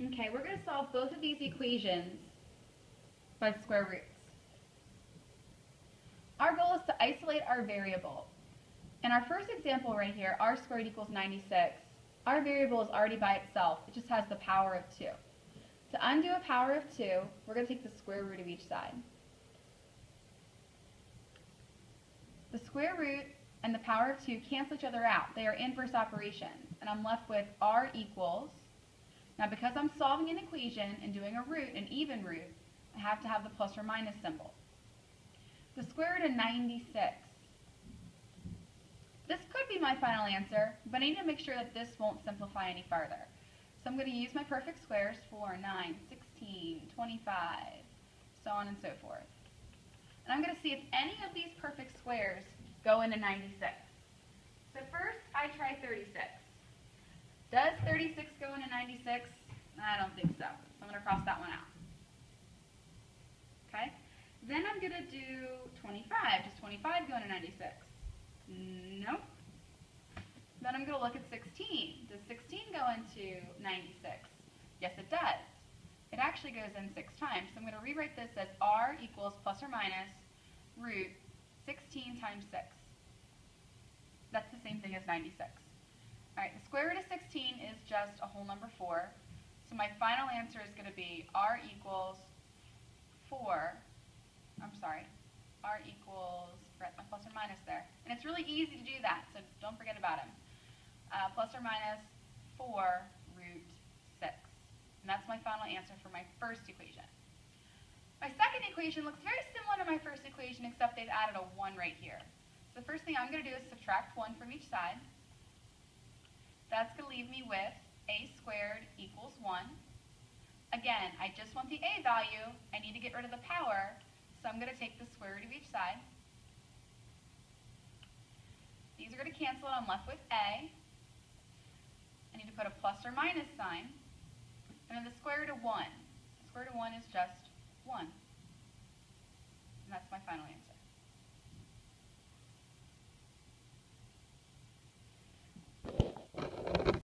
Okay, we're going to solve both of these equations by square roots. Our goal is to isolate our variable. In our first example right here, r squared equals 96, our variable is already by itself. It just has the power of 2. To undo a power of 2, we're going to take the square root of each side. The square root and the power of 2 cancel each other out. They are inverse operations. And I'm left with r equals. Now because I'm solving an equation and doing a root, an even root, I have to have the plus or minus symbol. The square root of 96. This could be my final answer, but I need to make sure that this won't simplify any farther. So I'm going to use my perfect squares, 4, 9, 16, 25, so on and so forth. And I'm going to see if any of these perfect squares go into 96. So first, I try 36. Does 36 go into 96? I don't think so. So I'm going to cross that one out. Okay? Then I'm going to do 25. Does 25 go into 96? Nope. Then I'm going to look at 16. Does 16 go into 96? Yes, it does. It actually goes in 6 times. So I'm going to rewrite this as r equals plus or minus root 16 times 6. That's the same thing as 96. All right, the square root of 16 is just a whole number 4. So my final answer is going to be r equals r equals, forgot my plus or minus there. And it's really easy to do that, so don't forget about them. Plus or minus 4 root 6. And that's my final answer for my first equation. My second equation looks very similar to my first equation, except they've added a 1 right here. So the first thing I'm going to do is subtract 1 from each side. That's going to leave me with a squared equals 1. Again, I just want the a value. I need to get rid of the power, so I'm going to take the square root of each side. These are going to cancel, and I'm left with a. I need to put a plus or minus sign. And then the square root of 1. The square root of 1 is just 1. And that's my final answer.